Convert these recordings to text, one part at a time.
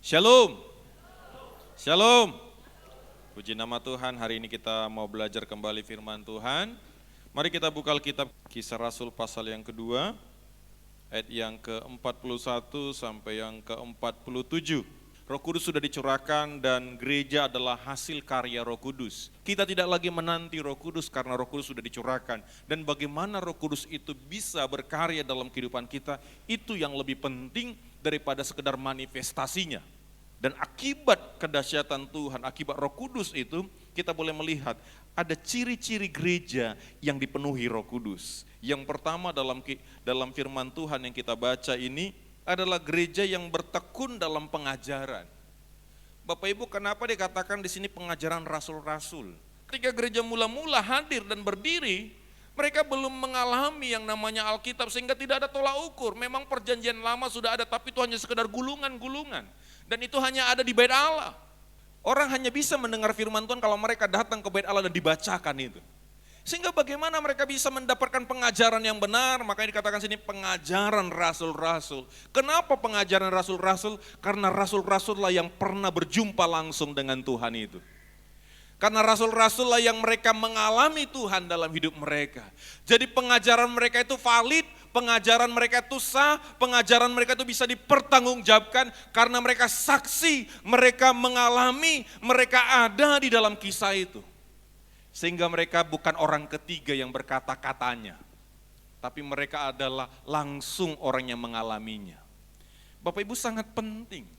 Shalom. Shalom. Puji nama Tuhan, hari ini kita mau belajar kembali firman Tuhan. Mari kita buka Alkitab Kisah Rasul pasal yang kedua, ayat yang ke-41 sampai yang ke-47. Roh Kudus sudah dicurahkan dan gereja adalah hasil karya Roh Kudus. Kita tidak lagi menanti Roh Kudus karena Roh Kudus sudah dicurahkan. Dan bagaimana Roh Kudus itu bisa berkarya dalam kehidupan kita, itu yang lebih penting daripada sekedar manifestasinya. Dan akibat kedahsyatan Tuhan, akibat Roh Kudus itu, kita boleh melihat ada ciri-ciri gereja yang dipenuhi Roh Kudus. Yang pertama dalam firman Tuhan yang kita baca ini adalah gereja yang bertekun dalam pengajaran. Bapak Ibu, kenapa dikatakan di sini pengajaran rasul-rasul? Ketika gereja mula-mula hadir dan berdiri, mereka belum mengalami yang namanya Alkitab sehingga tidak ada tolak ukur. Memang perjanjian lama sudah ada, tapi itu hanya sekedar gulungan-gulungan. Dan itu hanya ada di bait Allah. Orang hanya bisa mendengar firman Tuhan kalau mereka datang ke bait Allah dan dibacakan itu. Sehingga bagaimana mereka bisa mendapatkan pengajaran yang benar, makanya dikatakan sini pengajaran rasul-rasul. Kenapa pengajaran rasul-rasul? Karena rasul-rasul lah yang pernah berjumpa langsung dengan Tuhan itu. Karena rasul-rasul lah yang mereka mengalami Tuhan dalam hidup mereka. Jadi pengajaran mereka itu valid, pengajaran mereka itu sah, pengajaran mereka itu bisa dipertanggungjawabkan karena mereka saksi, mereka mengalami, mereka ada di dalam kisah itu. Sehingga mereka bukan orang ketiga yang berkata-katanya, tapi mereka adalah langsung orang yang mengalaminya. Bapak Ibu, sangat penting.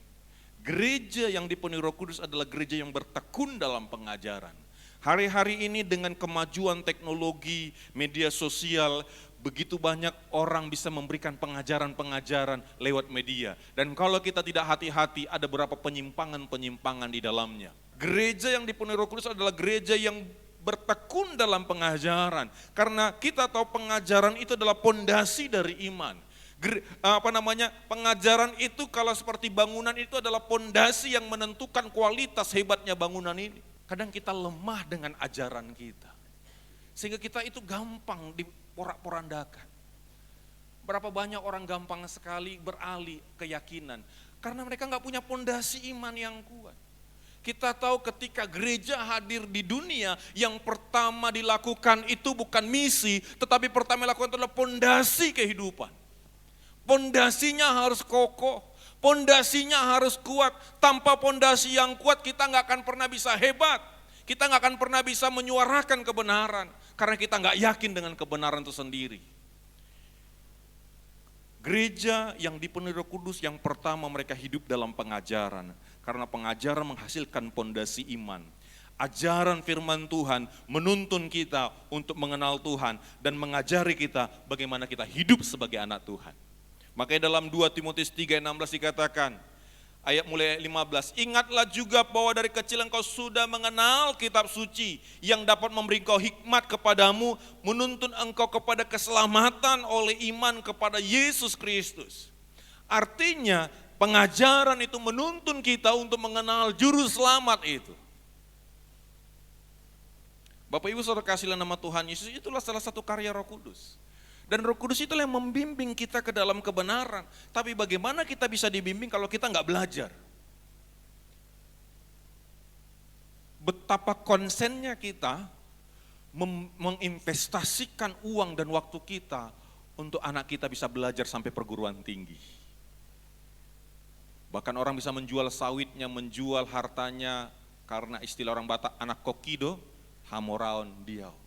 Gereja yang dipenuhi Roh Kudus adalah gereja yang bertekun dalam pengajaran. Hari-hari ini dengan kemajuan teknologi, media sosial, begitu banyak orang bisa memberikan pengajaran-pengajaran lewat media. Dan kalau kita tidak hati-hati, ada beberapa penyimpangan-penyimpangan di dalamnya. Gereja yang dipenuhi Roh Kudus adalah gereja yang bertekun dalam pengajaran. Karena kita tahu pengajaran itu adalah pondasi dari iman. Pengajaran itu kalau seperti bangunan itu adalah pondasi yang menentukan kualitas hebatnya bangunan ini. Kadang kita lemah dengan ajaran kita, sehingga kita itu gampang diporak-porandakan. Berapa banyak orang gampang sekali beralih keyakinan karena mereka nggak punya pondasi iman yang kuat. Kita tahu ketika gereja hadir di dunia, yang pertama dilakukan itu bukan misi, tetapi pertama dilakukan adalah pondasi kehidupan. Pondasinya harus kokoh, pondasinya harus kuat. Tanpa pondasi yang kuat kita nggak akan pernah bisa hebat. Kita nggak akan pernah bisa menyuarakan kebenaran karena kita nggak yakin dengan kebenaran itu sendiri. Gereja yang dipenuhi Roh Kudus yang pertama mereka hidup dalam pengajaran karena pengajaran menghasilkan pondasi iman. Ajaran firman Tuhan menuntun kita untuk mengenal Tuhan dan mengajari kita bagaimana kita hidup sebagai anak Tuhan. Makanya dalam 2 Timotius 3:16 dikatakan, ayat mulai 15, ingatlah juga bahwa dari kecil engkau sudah mengenal kitab suci yang dapat memberi engkau hikmat kepadamu, menuntun engkau kepada keselamatan oleh iman kepada Yesus Kristus. Artinya pengajaran itu menuntun kita untuk mengenal juru selamat itu. Bapak Ibu saudara kasihlah nama Tuhan Yesus, itulah salah satu karya Roh Kudus. Dan Roh Kudus itulah yang membimbing kita ke dalam kebenaran. Tapi bagaimana kita bisa dibimbing kalau kita nggak belajar? Betapa konsennya kita menginvestasikan uang dan waktu kita untuk anak kita bisa belajar sampai perguruan tinggi. Bahkan orang bisa menjual sawitnya, menjual hartanya, karena istilah orang Batak, anak kokido, hamoraon diau.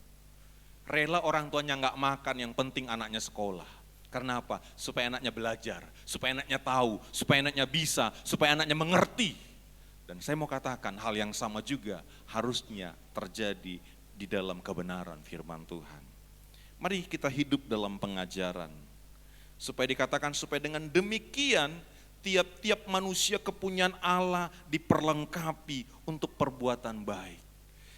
Rela orang tuanya nggak makan, yang penting anaknya sekolah. Karena apa? Supaya anaknya belajar, supaya anaknya tahu, supaya anaknya bisa, supaya anaknya mengerti. Dan saya mau katakan hal yang sama juga harusnya terjadi di dalam kebenaran firman Tuhan. Mari kita hidup dalam pengajaran. Supaya dikatakan, supaya dengan demikian tiap-tiap manusia kepunyaan Allah diperlengkapi untuk perbuatan baik.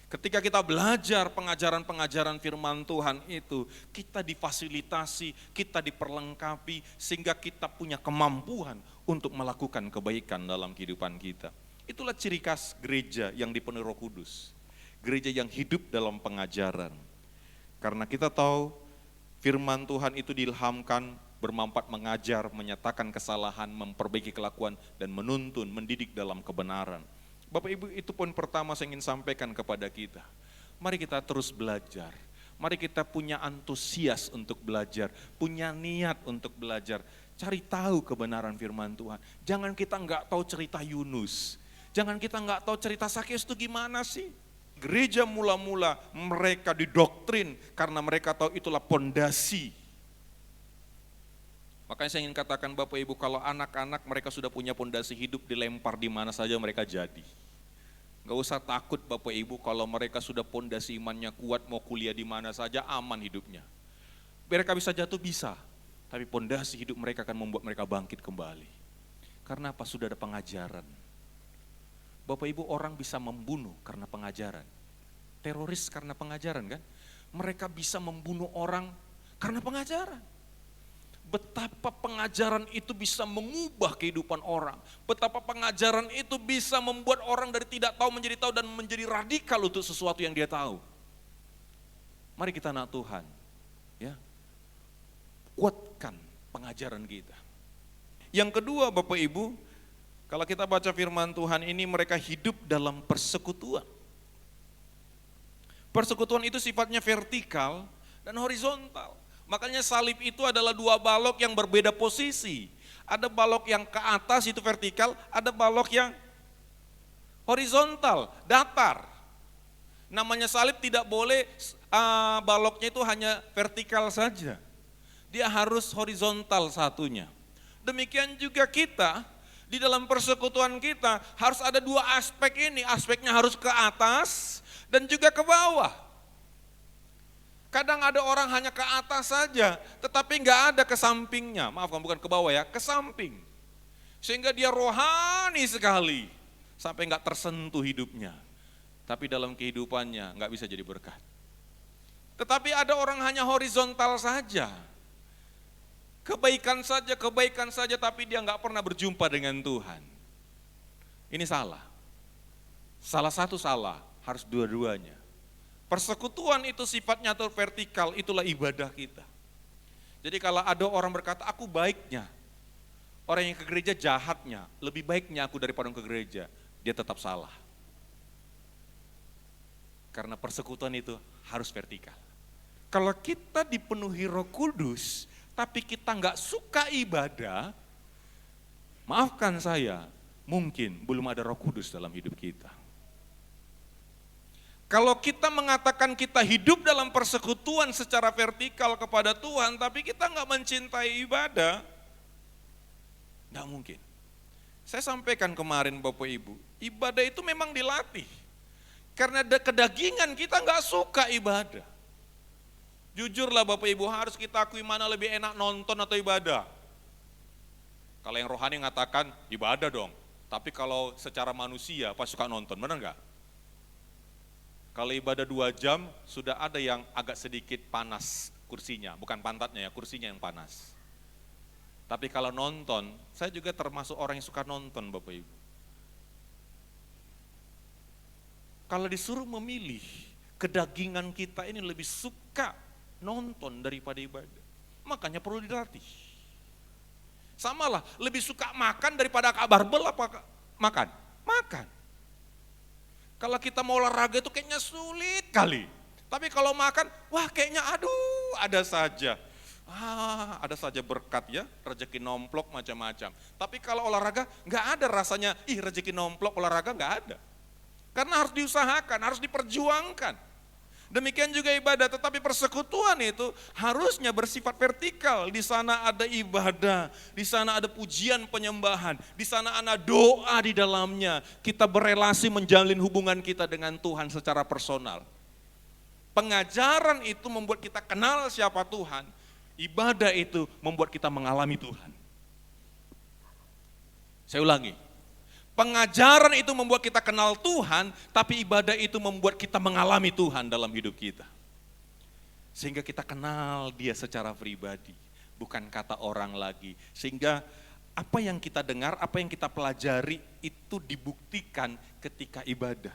Ketika kita belajar pengajaran-pengajaran firman Tuhan itu, kita difasilitasi, kita diperlengkapi, sehingga kita punya kemampuan untuk melakukan kebaikan dalam kehidupan kita. Itulah ciri khas gereja yang dipenuhi Roh Kudus. Gereja yang hidup dalam pengajaran. Karena kita tahu firman Tuhan itu diilhamkan bermanfaat mengajar, menyatakan kesalahan, memperbaiki kelakuan, dan menuntun, mendidik dalam kebenaran. Bapak Ibu, itu poin pertama saya ingin sampaikan kepada kita. Mari kita terus belajar. Mari kita punya antusias untuk belajar, punya niat untuk belajar. Cari tahu kebenaran firman Tuhan. Jangan kita nggak tahu cerita Yunus. Jangan kita nggak tahu cerita Sakeus itu gimana sih. Gereja mula-mula mereka didoktrin karena mereka tahu itulah pondasi. Makanya saya ingin katakan Bapak Ibu, kalau anak-anak mereka sudah punya pondasi hidup, dilempar di mana saja mereka jadi. Gak usah takut Bapak Ibu kalau mereka sudah pondasi imannya kuat, mau kuliah di mana saja aman hidupnya. Mereka bisa jatuh, bisa. Tapi pondasi hidup mereka akan membuat mereka bangkit kembali. Karena apa? Sudah ada pengajaran. Bapak Ibu, orang bisa membunuh karena pengajaran. Teroris karena pengajaran kan? Mereka bisa membunuh orang karena pengajaran. Betapa pengajaran itu bisa mengubah kehidupan orang. Betapa pengajaran itu bisa membuat orang dari tidak tahu menjadi tahu dan menjadi radikal untuk sesuatu yang dia tahu. Mari kita anak Tuhan, ya, kuatkan pengajaran kita. Yang kedua Bapak Ibu, kalau kita baca firman Tuhan ini mereka hidup dalam persekutuan. Persekutuan itu sifatnya vertikal dan horizontal. Makanya salib itu adalah dua balok yang berbeda posisi. Ada balok yang ke atas itu vertikal, ada balok yang horizontal, datar. Namanya salib tidak boleh baloknya itu hanya vertikal saja. Dia harus horizontal satunya. Demikian juga kita, di dalam persekutuan kita harus ada dua aspek ini. Aspeknya harus ke atas dan juga ke bawah. Kadang ada orang hanya ke atas saja, tetapi nggak ada ke sampingnya. Maafkan, bukan ke bawah ya, ke samping. Sehingga dia rohani sekali, sampai nggak tersentuh hidupnya. Tapi dalam kehidupannya nggak bisa jadi berkat. Tetapi ada orang hanya horizontal saja. Kebaikan saja, tapi dia nggak pernah berjumpa dengan Tuhan. Ini salah. Salah satu salah, harus dua-duanya. Persekutuan itu sifatnya atau vertikal, itulah ibadah kita. Jadi kalau ada orang berkata, aku baiknya, orang yang ke gereja jahatnya, lebih baiknya aku daripada orang ke gereja, dia tetap salah. Karena persekutuan itu harus vertikal. Kalau kita dipenuhi Roh Kudus, tapi kita nggak suka ibadah, maafkan saya, mungkin belum ada Roh Kudus dalam hidup kita. Kalau kita mengatakan kita hidup dalam persekutuan secara vertikal kepada Tuhan, tapi kita nggak mencintai ibadah, nggak mungkin. Saya sampaikan kemarin Bapak Ibu, ibadah itu memang dilatih. Karena kedagingan kita nggak suka ibadah. Jujurlah Bapak Ibu, harus kita akui mana lebih enak nonton atau ibadah. Kalau yang rohani mengatakan ibadah dong, tapi kalau secara manusia pas suka nonton, benar nggak? Kalau ibadah 2 jam, sudah ada yang agak sedikit panas kursinya, bukan pantatnya ya, kursinya yang panas. Tapi kalau nonton, saya juga termasuk orang yang suka nonton Bapak Ibu. Kalau disuruh memilih, kedagingan kita ini lebih suka nonton daripada ibadah. Makanya perlu dilatih. Samalah, lebih suka makan daripada barbel apa makan? Makan. Kalau kita mau olahraga itu kayaknya sulit kali. Tapi kalau makan, wah kayaknya aduh ada saja. Ada saja berkat ya, rezeki nomplok macam-macam. Tapi kalau olahraga nggak ada rasanya, rezeki nomplok olahraga nggak ada. Karena harus diusahakan, harus diperjuangkan. Demikian juga ibadah, tetapi persekutuan itu harusnya bersifat vertikal. Di sana ada ibadah, di sana ada pujian penyembahan, di sana ada doa di dalamnya. Kita berelasi menjalin hubungan kita dengan Tuhan secara personal. Pengajaran itu membuat kita kenal siapa Tuhan, ibadah itu membuat kita mengalami Tuhan. Saya ulangi. Pengajaran itu membuat kita kenal Tuhan, tapi ibadah itu membuat kita mengalami Tuhan dalam hidup kita. Sehingga kita kenal Dia secara pribadi, bukan kata orang lagi. Sehingga apa yang kita dengar, apa yang kita pelajari itu dibuktikan ketika ibadah.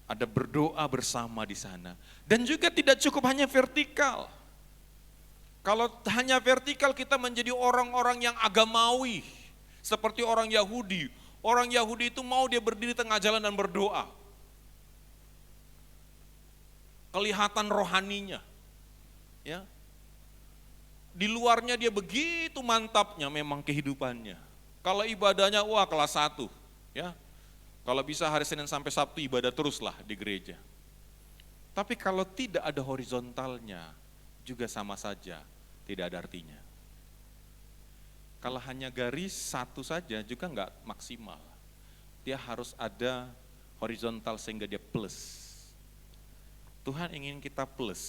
Ada berdoa bersama di sana. Dan juga tidak cukup hanya vertikal. Kalau hanya vertikal kita menjadi orang-orang yang agamawi. Seperti orang Yahudi. Orang Yahudi itu mau dia berdiri tengah jalan dan berdoa. Kelihatan rohaninya. Ya. Di luarnya dia begitu mantapnya memang kehidupannya. Kalau ibadahnya wah kelas 1. Ya. Kalau bisa hari Senin sampai Sabtu ibadah teruslah di gereja. Tapi kalau tidak ada horizontalnya juga sama saja. Tidak ada artinya. Kalau hanya garis satu saja juga enggak maksimal. Dia harus ada horizontal sehingga dia plus. Tuhan ingin kita plus,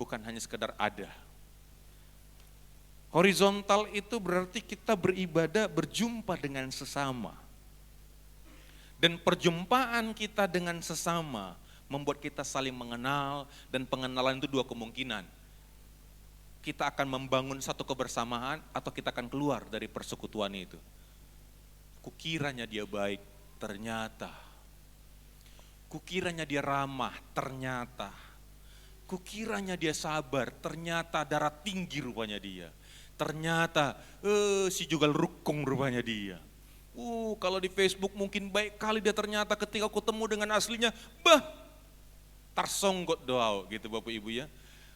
bukan hanya sekedar ada. Horizontal itu berarti kita beribadah berjumpa dengan sesama. Dan perjumpaan kita dengan sesama membuat kita saling mengenal, dan pengenalan itu dua kemungkinan. Kita akan membangun satu kebersamaan atau kita akan keluar dari persekutuan itu. Kukiranya dia baik, ternyata. Kukiranya dia ramah, ternyata. Kukiranya dia sabar, ternyata darah tinggi rupanya dia. Ternyata si jugal rukung rupanya dia. Kalau di Facebook mungkin baik kali dia, ternyata ketika ketemu dengan aslinya, tarsonggot doa gitu Bapak Ibu ya.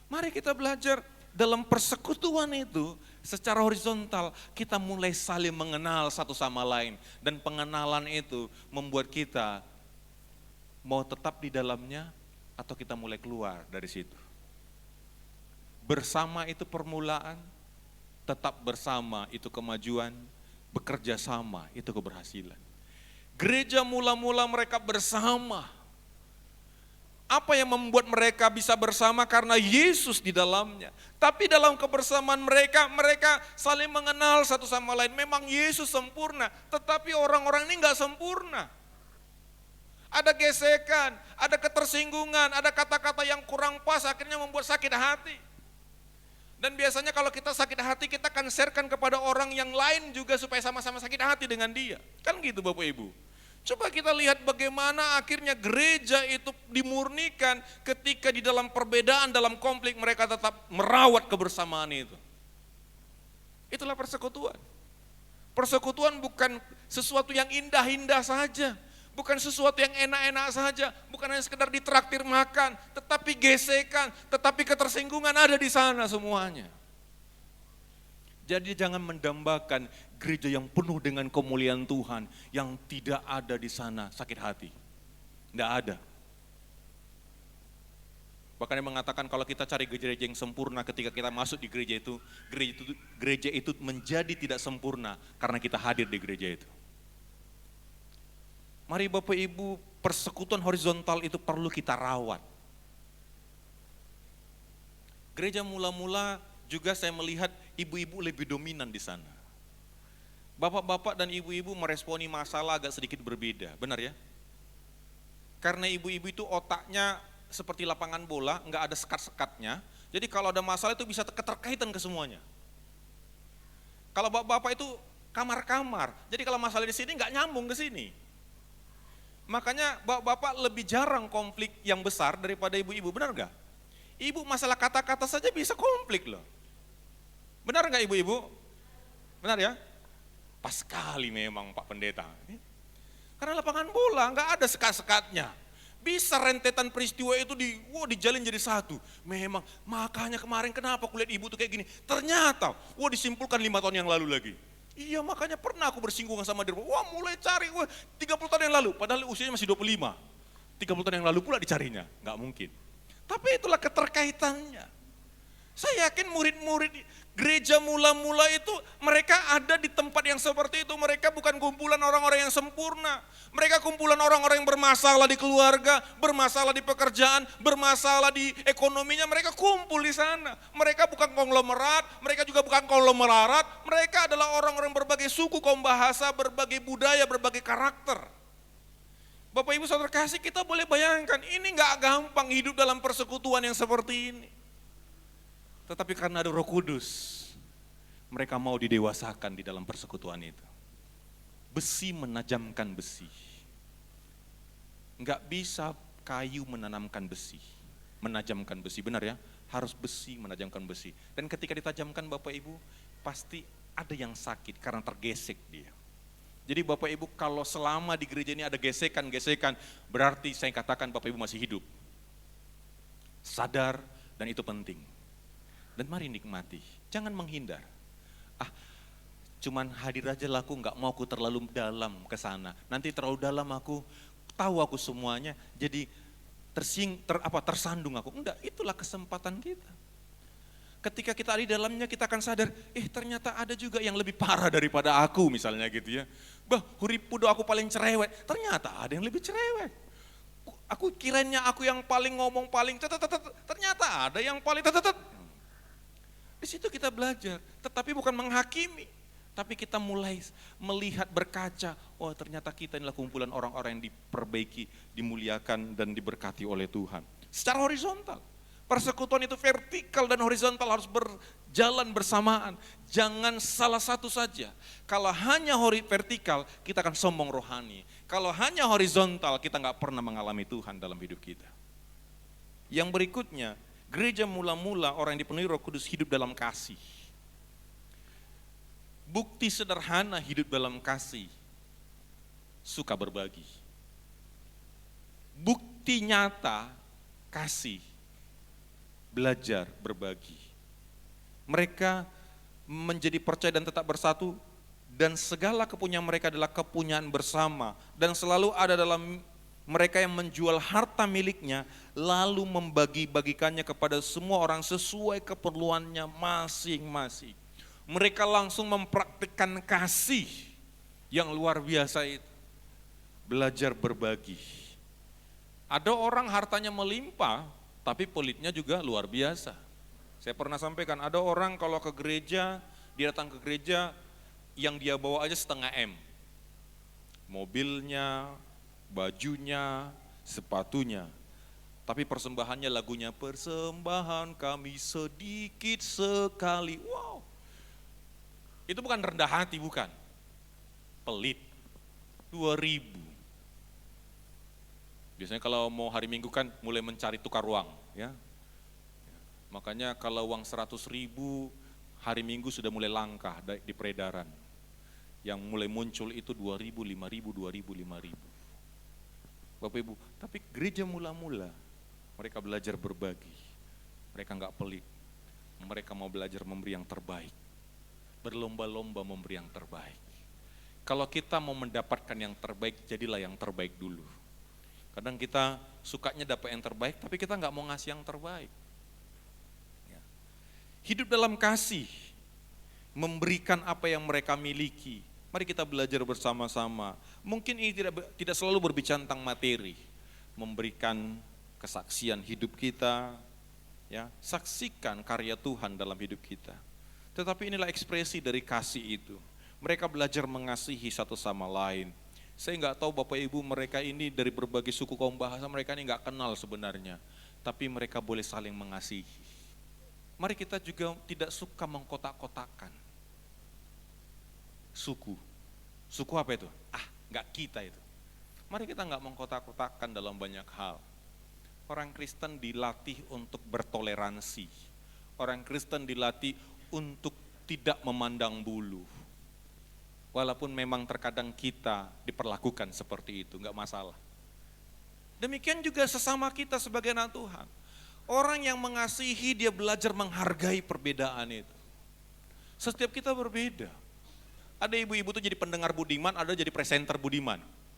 Mari kita belajar. Dalam persekutuan itu, secara horizontal, kita mulai saling mengenal satu sama lain. Dan pengenalan itu membuat kita mau tetap di dalamnya, atau kita mulai keluar dari situ. Bersama itu permulaan, tetap bersama itu kemajuan, bekerja sama itu keberhasilan. Gereja mula-mula mereka bersama. Apa yang membuat mereka bisa bersama? Karena Yesus di dalamnya. Tapi dalam kebersamaan mereka, mereka saling mengenal satu sama lain. Memang Yesus sempurna, tetapi orang-orang ini enggak sempurna. Ada gesekan, ada ketersinggungan, ada kata-kata yang kurang pas, akhirnya membuat sakit hati. Dan biasanya kalau kita sakit hati, kita akan sharekan kepada orang yang lain juga supaya sama-sama sakit hati dengan dia. Kan gitu Bapak Ibu. Coba kita lihat bagaimana akhirnya gereja itu dimurnikan ketika di dalam perbedaan, dalam konflik mereka tetap merawat kebersamaan itu. Itulah persekutuan. Persekutuan bukan sesuatu yang indah-indah saja, bukan sesuatu yang enak-enak saja, bukan hanya sekedar ditraktir makan, tetapi gesekan, tetapi ketersinggungan ada di sana semuanya. Jadi jangan mendambakan gereja yang penuh dengan kemuliaan Tuhan, yang tidak ada di sana sakit hati. Tidak ada. Bahkan yang mengatakan kalau kita cari gereja yang sempurna, ketika kita masuk di gereja itu menjadi tidak sempurna karena kita hadir di gereja itu. Mari Bapak Ibu, persekutuan horizontal itu perlu kita rawat. Gereja mula-mula juga saya melihat ibu-ibu lebih dominan di sana. Bapak-bapak dan ibu-ibu meresponi masalah agak sedikit berbeda, benar ya? Karena ibu-ibu itu otaknya seperti lapangan bola, enggak ada sekat-sekatnya. Jadi kalau ada masalah itu bisa keterkaitan ke semuanya. Kalau bapak-bapak itu kamar-kamar, jadi kalau masalah di sini enggak nyambung ke sini. Makanya bapak-bapak lebih jarang konflik yang besar daripada ibu-ibu, benar enggak? Ibu masalah kata-kata saja bisa konflik loh. Benar enggak ibu-ibu? Benar ya? Pas sekali memang Pak Pendeta. Karena lapangan bola enggak ada sekat-sekatnya. Bisa rentetan peristiwa itu dijalin jadi satu. Memang makanya kemarin kenapa kulihat ibu tuh kayak gini. Ternyata disimpulkan 5 tahun yang lalu lagi. Iya makanya pernah aku bersinggungan sama dia. Mulai cari 30 tahun yang lalu. Padahal usianya masih 25. 30 tahun yang lalu pula dicarinya. Enggak mungkin. Tapi itulah keterkaitannya. Saya yakin murid-murid gereja mula-mula itu mereka ada di tempat yang seperti itu. Mereka bukan kumpulan orang-orang yang sempurna. Mereka kumpulan orang-orang yang bermasalah di keluarga, bermasalah di pekerjaan, bermasalah di ekonominya. Mereka kumpul di sana. Mereka bukan konglomerat, mereka juga bukan konglomerat. Mereka adalah orang-orang berbagai suku, kaum bahasa, berbagai budaya, berbagai karakter. Bapak Ibu Saudara kasih, kita boleh bayangkan ini gak gampang hidup dalam persekutuan yang seperti ini. Tetapi karena ada Roh Kudus, mereka mau didewasakan di dalam persekutuan itu. Besi menajamkan besi. Enggak bisa kayu menanamkan besi, menajamkan besi, benar ya? harus besi menajamkan besi. Dan ketika ditajamkan Bapak Ibu, pasti ada yang sakit karena tergesek dia. Jadi Bapak Ibu kalau selama di gereja ini ada gesekan-gesekan, berarti saya katakan Bapak Ibu masih hidup. Sadar dan itu penting. Dan mari nikmati, jangan menghindar. Cuman hadir aja lah, aku nggak mau aku terlalu dalam ke sana. Nanti terlalu dalam aku tahu aku semuanya, jadi tersandung aku. Enggak, itulah kesempatan kita. Ketika kita ada di dalamnya, kita akan sadar, ternyata ada juga yang lebih parah daripada aku misalnya gitu ya. Huripudo aku paling cerewet, ternyata ada yang lebih cerewet. Aku kiranya aku yang paling ngomong paling ternyata ada yang paling Di situ kita belajar, tetapi bukan menghakimi. Tapi kita mulai melihat, berkaca, ternyata kita inilah kumpulan orang-orang yang diperbaiki, dimuliakan dan diberkati oleh Tuhan. Secara horizontal, persekutuan itu vertikal dan horizontal harus berjalan bersamaan. Jangan salah satu saja. Kalau hanya vertikal, kita akan sombong rohani. Kalau hanya horizontal, kita nggak pernah mengalami Tuhan dalam hidup kita. Yang berikutnya, gereja mula-mula orang yang dipenuhi Roh Kudus hidup dalam kasih. Bukti sederhana hidup dalam kasih, suka berbagi. Bukti nyata kasih, belajar berbagi. Mereka menjadi percaya dan tetap bersatu, dan segala kepunyaan mereka adalah kepunyaan bersama, dan selalu ada dalam mereka yang menjual harta miliknya, lalu membagi-bagikannya kepada semua orang sesuai keperluannya masing-masing. Mereka langsung mempraktikkan kasih yang luar biasa itu. Belajar berbagi. Ada orang hartanya melimpah, tapi pelitnya juga luar biasa. Saya pernah sampaikan, ada orang kalau ke gereja, dia datang ke gereja, yang dia bawa aja setengah M. Mobilnya, bajunya, sepatunya. Tapi persembahannya lagunya, persembahan kami sedikit sekali. Wow. Itu bukan rendah hati, bukan. Pelit. 2.000. Biasanya kalau mau hari Minggu kan mulai mencari tukar uang. Ya. Makanya kalau uang 100.000 hari Minggu sudah mulai langka di peredaran. Yang mulai muncul itu 2.000, 5.000, 2.000, 5.000. Bapak Ibu, tapi gereja mula-mula mereka belajar berbagi. Mereka enggak pelit. Mereka mau belajar memberi yang terbaik. Berlomba-lomba memberi yang terbaik. Kalau kita mau mendapatkan yang terbaik, jadilah yang terbaik dulu. Kadang kita sukanya dapat yang terbaik, tapi kita nggak mau ngasih yang terbaik. Ya. Hidup dalam kasih, memberikan apa yang mereka miliki. Mari kita belajar bersama-sama. Mungkin ini tidak selalu berbicara tentang materi, memberikan kesaksian hidup kita, ya, saksikan karya Tuhan dalam hidup kita. Tetapi inilah ekspresi dari kasih itu. Mereka belajar mengasihi satu sama lain. Saya nggak tahu Bapak Ibu mereka ini dari berbagai suku kaum bahasa mereka ini nggak kenal sebenarnya. Tapi mereka boleh saling mengasihi. Mari kita juga tidak suka mengkotak-kotakan. Suku. Suku apa itu? Nggak kita itu. Mari kita nggak mengkotak-kotakan dalam banyak hal. Orang Kristen dilatih untuk bertoleransi. Orang Kristen dilatih untuk tidak memandang bulu. Walaupun memang terkadang kita diperlakukan seperti itu, enggak masalah. Demikian juga sesama kita sebagai anak Tuhan. Orang yang mengasihi dia belajar menghargai perbedaan itu. Setiap kita berbeda. Ada ibu-ibu tuh jadi pendengar budiman, ada jadi presenter budiman.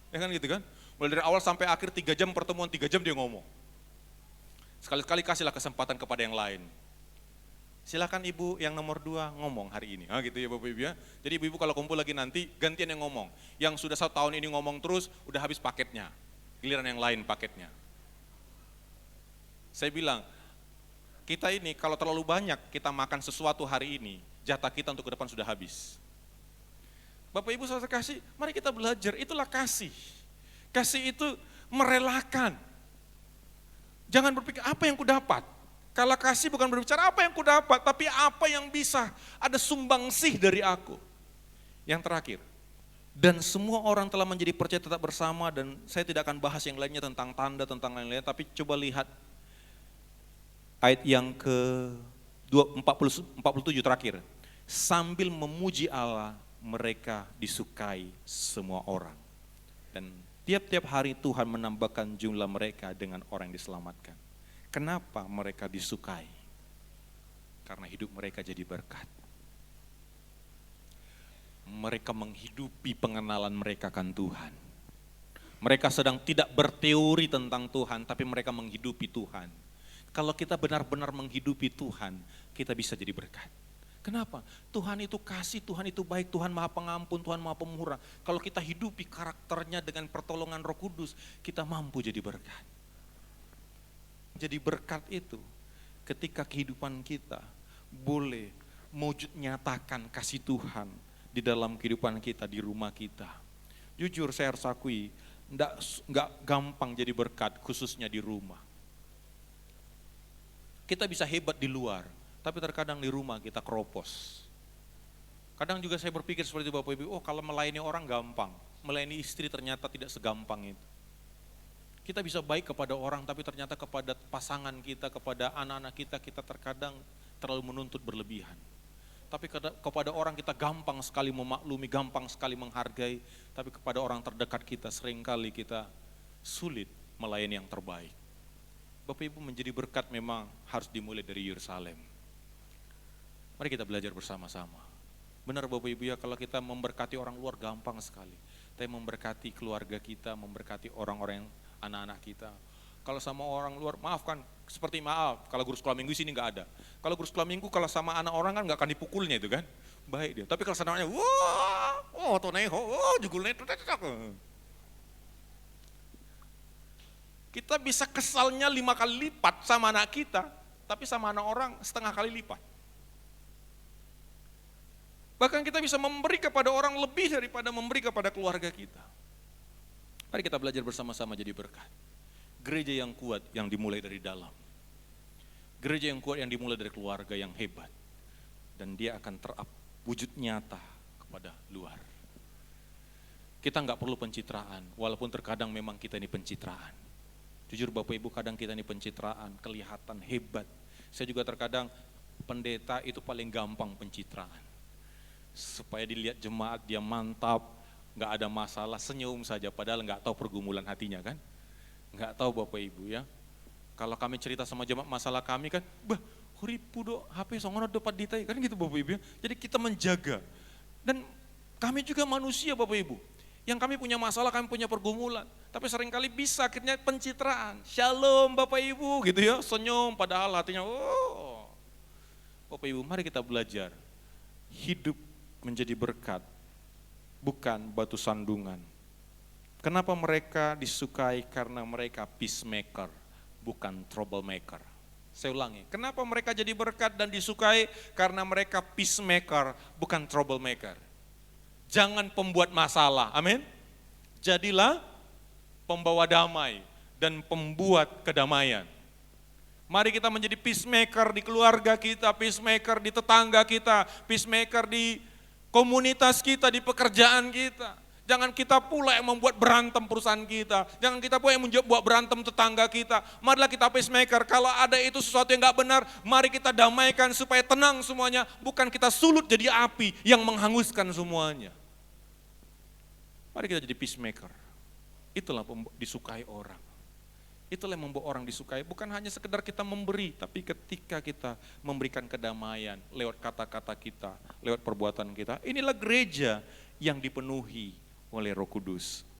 Ya kan gitu kan? Mulai dari awal sampai akhir 3 jam pertemuan, 3 jam dia ngomong. Sekali-kali kasihlah kesempatan kepada yang lain. Silakan ibu yang nomor 2 ngomong hari ini. Gitu ya Bapak Ibu ya. Jadi ibu-ibu kalau kumpul lagi nanti gantian yang ngomong. Yang sudah 1 tahun ini ngomong terus udah habis paketnya. Giliran yang lain paketnya. Saya bilang, kita ini kalau terlalu banyak kita makan sesuatu hari ini, jatah kita untuk ke depan sudah habis. Bapak Ibu saudara kasih, mari kita belajar, itulah kasih. Kasih itu merelakan. Jangan berpikir apa yang kudapat. Kalau kasih bukan berbicara apa yang kudapat, tapi apa yang bisa ada sumbangsih dari aku. Yang terakhir, dan semua orang telah menjadi percaya tetap bersama, dan saya tidak akan bahas yang lainnya tentang tanda, tentang lain-lain, tapi coba lihat Ayat yang ke 47 terakhir. Sambil memuji Allah, mereka disukai semua orang. Dan tiap-tiap hari Tuhan menambahkan jumlah mereka dengan orang yang diselamatkan. Kenapa mereka disukai? Karena hidup mereka jadi berkat. Mereka menghidupi pengenalan mereka akan Tuhan. Mereka sedang tidak berteori tentang Tuhan, tapi mereka menghidupi Tuhan. Kalau kita benar-benar menghidupi Tuhan, kita bisa jadi berkat. Kenapa? Tuhan itu kasih, Tuhan itu baik, Tuhan maha pengampun, Tuhan maha pemurah. Kalau kita hidupi karakternya dengan pertolongan Roh Kudus, kita mampu jadi berkat. Jadi berkat itu ketika kehidupan kita boleh mewujud nyatakan kasih Tuhan di dalam kehidupan kita, di rumah kita. Jujur saya harus akui, enggak gampang jadi berkat khususnya di rumah. Kita bisa hebat di luar, tapi terkadang di rumah kita keropos. Kadang juga saya berpikir seperti Bapak Ibu, kalau melayani orang gampang, melayani istri ternyata tidak segampang itu. Kita bisa baik kepada orang, tapi ternyata kepada pasangan kita, kepada anak-anak kita, kita terkadang terlalu menuntut berlebihan. Tapi kepada orang kita gampang sekali memaklumi, gampang sekali menghargai, tapi kepada orang terdekat kita seringkali kita sulit melayani yang terbaik. Bapak Ibu, menjadi berkat memang harus dimulai dari Yerusalem. Mari kita belajar bersama-sama. Benar Bapak Ibu ya, kalau kita memberkati orang luar gampang sekali. Tapi memberkati keluarga kita, memberkati orang-orang, anak-anak kita. Kalau sama orang luar, maafkan, seperti maaf, kalau guru sekolah minggu sini nggak ada. Kalau guru sekolah minggu, kalau sama anak orang kan nggak akan dipukulnya itu kan. Baik dia, tapi kalau sama anaknya, jugulnya, kita bisa kesalnya 5 kali lipat sama anak kita, tapi sama anak orang setengah kali lipat. Bahkan kita bisa memberi kepada orang lebih daripada memberi kepada keluarga kita. Mari kita belajar bersama-sama jadi berkat. Gereja yang kuat yang dimulai dari dalam. Gereja yang kuat yang dimulai dari keluarga yang hebat. Dan dia akan terwujud nyata kepada luar. Kita nggak perlu pencitraan, walaupun terkadang memang kita ini pencitraan. Jujur Bapak Ibu, kadang kita ini pencitraan, kelihatan hebat. Saya juga terkadang pendeta itu paling gampang pencitraan. Supaya dilihat jemaat dia mantap, nggak ada masalah, senyum saja, padahal nggak tahu pergumulan hatinya kan. Nggak tahu Bapak Ibu ya. Kalau kami cerita sama jemaat masalah kami kan, huripu do HP songono dapat ditai kan gitu Bapak Ibu ya. Jadi kita menjaga. Dan kami juga manusia Bapak Ibu. Yang kami punya masalah, kami punya pergumulan. Tapi seringkali bisa akhirnya pencitraan. Shalom Bapak Ibu gitu ya, senyum padahal hatinya Bapak Ibu, mari kita belajar. Hidup menjadi berkat, bukan batu sandungan. Kenapa mereka disukai? Karena mereka peacemaker, bukan troublemaker. Saya ulangi, kenapa mereka jadi berkat dan disukai? Karena mereka peacemaker, bukan troublemaker. Jangan pembuat masalah, amin. Jadilah pembawa damai dan pembuat kedamaian. Mari kita menjadi peacemaker di keluarga kita, peacemaker di tetangga kita, peacemaker di komunitas kita, di pekerjaan kita. Jangan kita pula yang membuat berantem perusahaan kita. Jangan kita pula yang membuat berantem tetangga kita. Marilah kita peacemaker. Kalau ada itu sesuatu yang gak benar, mari kita damaikan supaya tenang semuanya. Bukan kita sulut jadi api yang menghanguskan semuanya. Mari kita jadi peacemaker. Itulah disukai orang. Itulah yang membuat orang disukai. Bukan hanya sekedar kita memberi, tapi ketika kita memberikan kedamaian lewat kata-kata kita, lewat perbuatan kita. Inilah gereja yang dipenuhi oleh Roh Kudus.